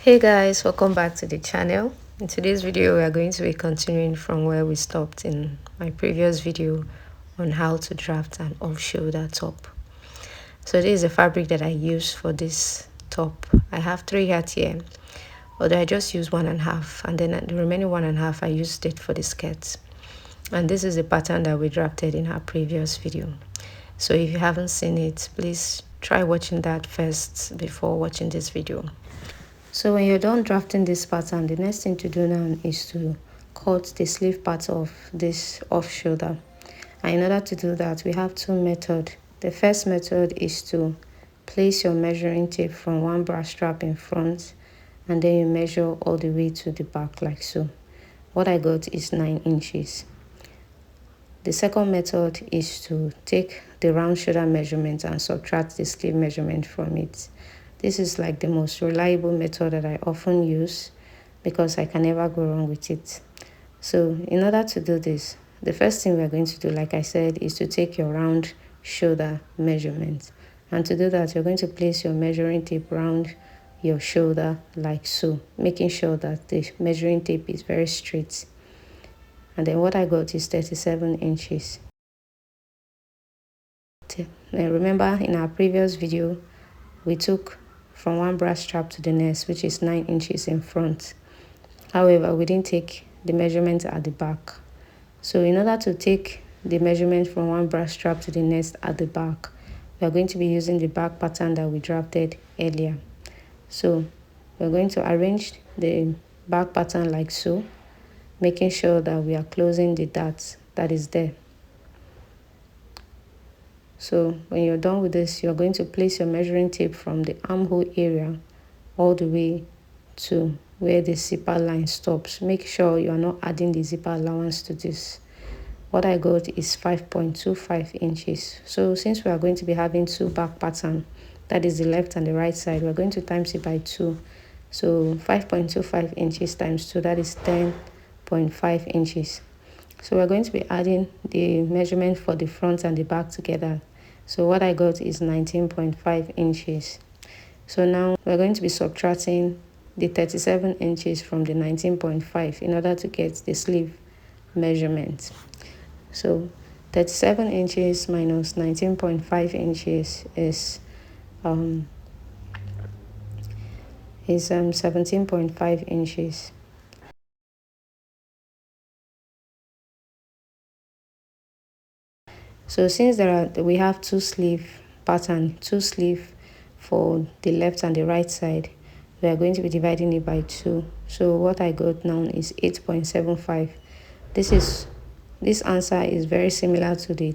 Hey guys, welcome back to the channel. In today's video, we are going to be continuing from where we stopped in my previous video on how to draft an off-shoulder top. So this is a fabric that I use for this top. I have 3 yards here, although I just used 1.5, and then the remaining 1.5 I used it for the skirt. And this is the pattern that we drafted in our previous video. So if you haven't seen it, please try watching that first before watching this video. So when you're done drafting this pattern, the next thing to do now is to cut the sleeve part of this off shoulder. And in order to do that, we have 2 methods. The first method is to place your measuring tape from one bra strap in front, and then you measure all the way to the back like so. What I got is 9 inches. The second method is to take the round shoulder measurement and subtract the sleeve measurement from it. This is like the most reliable method that I often use because I can never go wrong with it. So in order to do this, the first thing we're going to do, like I said, is to take your round shoulder measurement. And to do that, you're going to place your measuring tape around your shoulder like so, making sure that the measuring tape is very straight. And then what I got is 37 inches. Now remember in our previous video, we took from one bra strap to the next, which is 9 inches in front. However, we didn't take the measurement at the back. So in order to take the measurement from one bra strap to the next at the back, we are going to be using the back pattern that we drafted earlier. So we're going to arrange the back pattern like so, making sure that we are closing the dot that is there. So when you're done with this, you're going to place your measuring tape from the armhole area all the way to where the zipper line stops. Make sure you are not adding the zipper allowance to this. What I got is 5.25 inches. So since we are going to be having 2 back pattern, that is the left and the right side, we're going to times it by 2. So 5.25 inches times 2, that is 10.5 inches. So we're going to be adding the measurement for the front and the back together. So what I got is 19.5 inches. So now we're going to be subtracting the 37 inches from the 19.5 in order to get the sleeve measurement. So 37 inches minus 19.5 inches is 17.5 inches. So since we have 2 sleeve pattern, 2 sleeve for the left and the right side, we are going to be dividing it by 2. So what I got now is 8.75. This answer is very similar to the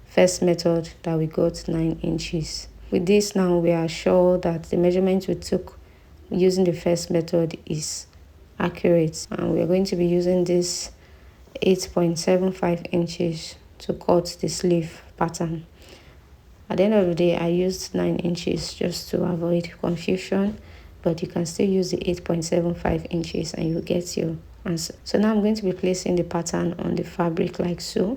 first method that we got 9 inches. With this now, we are sure that the measurement we took using the first method is accurate, and we are going to be using this 8.75 inches to cut the sleeve pattern. At the end of the day, I used 9 inches just to avoid confusion, but you can still use the 8.75 inches and you'll get your answer. So now I'm going to be placing the pattern on the fabric like so,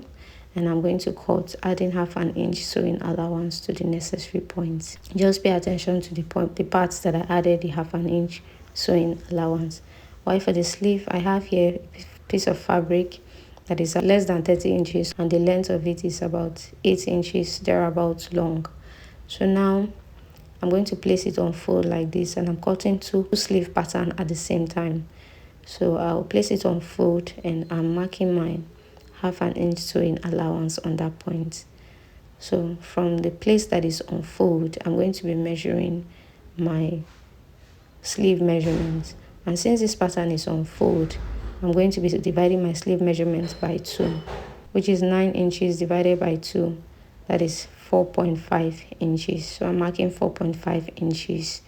and I'm going to cut, adding 1/2 inch sewing allowance to the necessary points. Just pay attention to the parts that I added the 1/2 inch sewing allowance. While for the sleeve, I have here a piece of fabric that is less than 30 inches, and the length of it is about 8 inches thereabouts long. So now I'm going to place it on fold like this, and I'm cutting 2 sleeve pattern at the same time. So I'll place it on fold, and I'm marking my 1/2 inch sewing allowance on that point. So from the place that is on fold, I'm going to be measuring my sleeve measurement. And since this pattern is on fold, I'm going to be dividing my sleeve measurement by 2, which is 9 inches divided by 2. That is 4.5 inches. So I'm marking 4.5 inches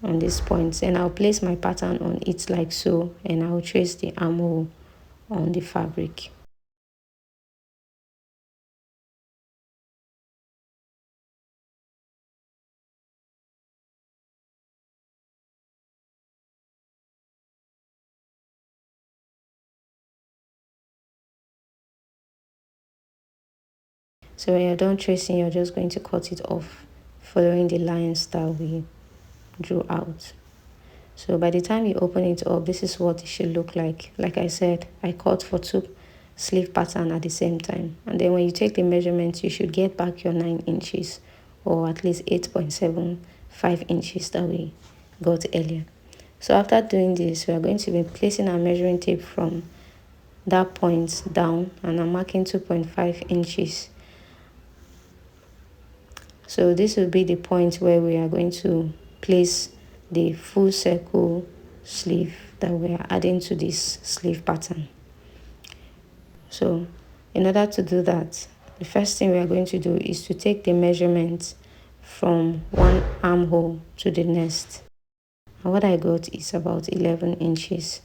on this point. And I'll place my pattern on it like so, and I'll trace the armhole on the fabric. So when you're done tracing, you're just going to cut it off following the lines that we drew out. So by the time you open it up, this is what it should look like. Like I said, I cut for 2 sleeve pattern at the same time. And then when you take the measurements, you should get back your 9 inches or at least 8.75 inches that we got earlier. So after doing this, we are going to be placing our measuring tape from that point down, and I'm marking 2.5 inches. So this will be the point where we are going to place the full circle sleeve that we are adding to this sleeve pattern. So in order to do that, the first thing we are going to do is to take the measurement from one armhole to the next. And what I got is about 11 inches.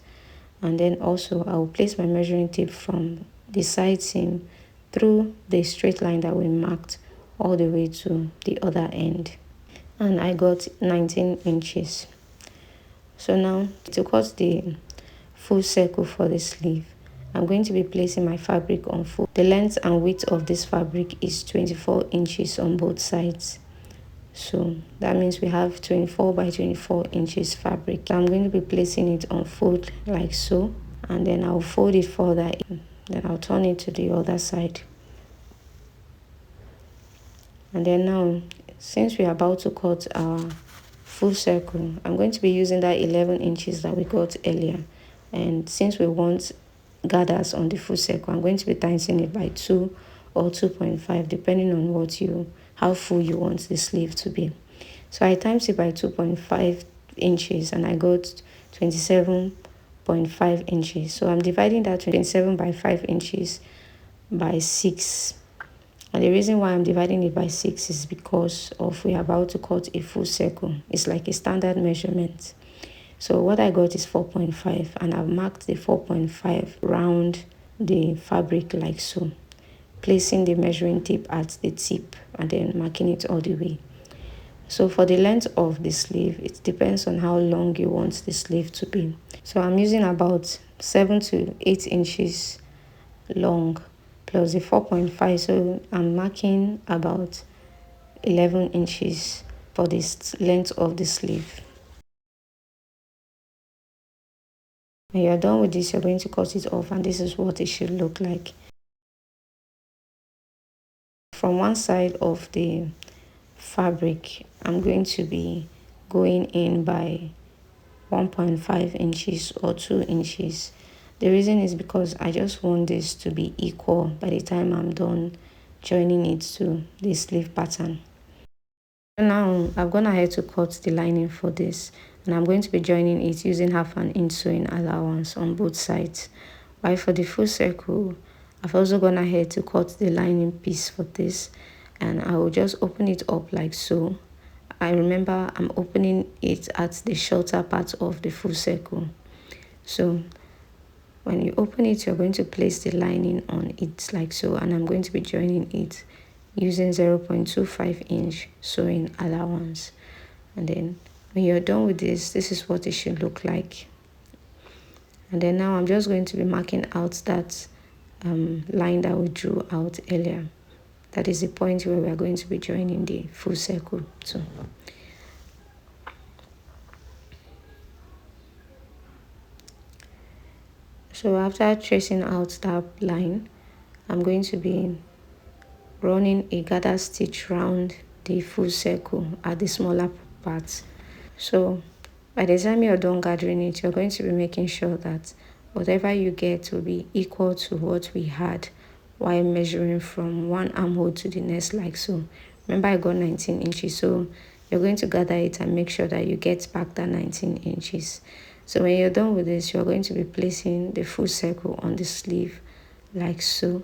And then also I will place my measuring tape from the side seam through the straight line that we marked all the way to the other end. And I got 19 inches. So now to cut the full circle for the sleeve, I'm going to be placing my fabric on full. The length and width of this fabric is 24 inches on both sides. So that means we have 24 by 24 inches fabric. I'm going to be placing it on fold like so, and then I'll fold it further in. Then I'll turn it to the other side. And then now, since we're about to cut our full circle, I'm going to be using that 11 inches that we got earlier. And since we want gathers on the full circle, I'm going to be timesing it by 2 or 2.5, depending on how full you want the sleeve to be. So I times it by 2.5 inches and I got 27.5 inches. So I'm dividing that 27 by 5 inches by 6. And the reason why I'm dividing it by 6 is because we're about to cut a full circle. It's like a standard measurement. So what I got is 4.5, and I've marked the 4.5 round the fabric like so, placing the measuring tape at the tip and then marking it all the way. So for the length of the sleeve, it depends on how long you want the sleeve to be. So I'm using about 7 to 8 inches long plus the 4.5, so I'm marking about 11 inches for this length of the sleeve. When you're done with this, you're going to cut it off, and this is what it should look like. From one side of the fabric, I'm going to be going in by 1.5 inches or 2 inches. The reason is because I just want this to be equal by the time I'm done joining it to the sleeve pattern. Now I've gone ahead to cut the lining for this, and I'm going to be joining it using half an inch sewing allowance on both sides. While for the full circle, I've also gone ahead to cut the lining piece for this, and I will just open it up like so. I remember I'm opening it at the shorter part of the full circle. So when you open it, you're going to place the lining on it like so, and I'm going to be joining it using 0.25 inch sewing allowance. And then when you're done with this is what it should look like. And then now I'm just going to be marking out that line that we drew out earlier. That is the point where we are going to be joining the full circle to. So after tracing out that line, I'm going to be running a gather stitch round the full circle at the smaller parts. So by the time you're done gathering it, you're going to be making sure that whatever you get will be equal to what we had while measuring from one armhole to the next like so. Remember, I got 19 inches, so you're going to gather it and make sure that you get back that 19 inches. So when you're done with this, you're going to be placing the full circle on the sleeve like so,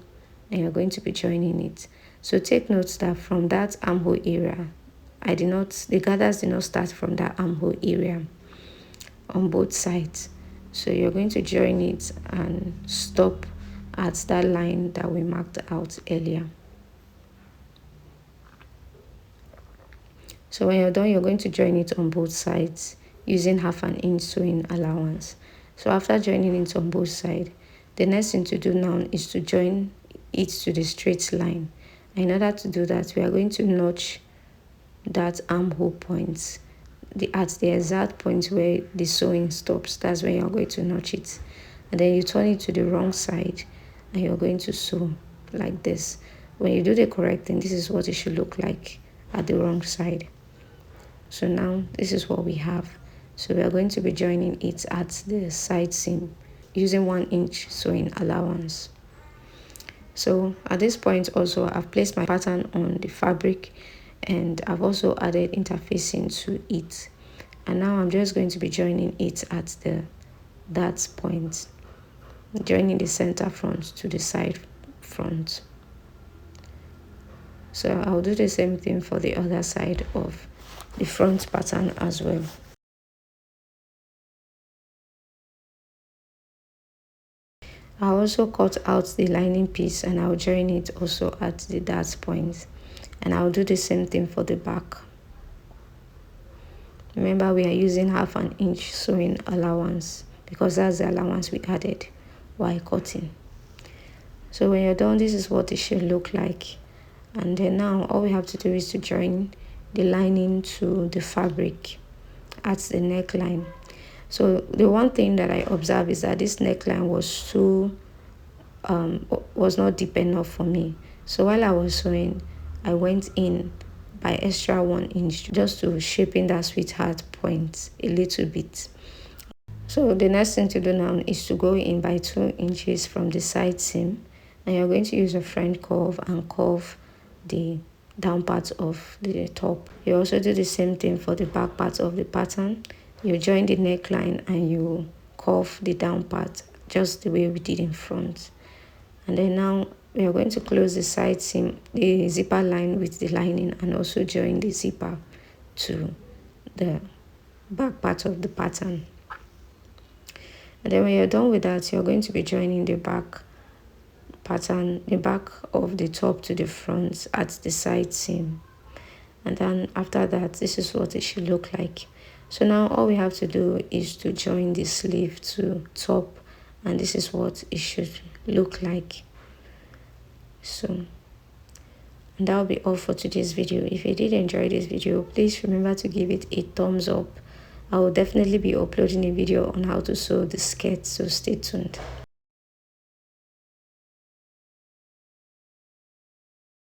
and you're going to be joining it. So take note that from that armhole area, the gathers did not start from that armhole area on both sides. So you're going to join it and stop at that line that we marked out earlier. So when you're done, you're going to join it on both sides using half an inch sewing allowance. So after joining it on both sides, the next thing to do now is to join it to the straight line. And in order to do that, we are going to notch that armhole point at the exact point where the sewing stops. That's when you're going to notch it, and then you turn it to the wrong side and you're going to sew like this. When you do the correct thing, this is what it should look like at the wrong side. So now this is what we have. So we are going to be joining it at the side seam using 1 inch sewing allowance. So at this point also, I've placed my pattern on the fabric and I've also added interfacing to it. And now I'm just going to be joining it at that point, joining the center front to the side front. So I'll do the same thing for the other side of the front pattern as well. I'll also cut out the lining piece and I'll join it also at the dart point, and I'll do the same thing for the back. Remember, we are using 1/2 inch sewing allowance because that's the allowance we added while cutting. So when you're done, this is what it should look like. And then now all we have to do is to join the lining to the fabric at the neckline. So the one thing that I observed is that this neckline was not deep enough for me. So while I was sewing, I went in by extra 1 inch just to shaping that sweetheart point a little bit. So the next thing to do now is to go in by 2 inches from the side seam, and you're going to use a French curve and curve the down part of the top. You also do the same thing for the back part of the pattern. You join the neckline and you curve the down part just the way we did in front. And then now we are going to close the side seam, the zipper line with the lining, and also join the zipper to the back part of the pattern. And then when you're done with that, you're going to be joining the back pattern, the back of the top to the front at the side seam. And then after that, this is what it should look like. So now all we have to do is to join the sleeve to top, and this is what it should look like. So and that will be all for today's video. If you did enjoy this video, please remember to give it a thumbs up. I will definitely be uploading a video on how to sew the skirt, so stay tuned.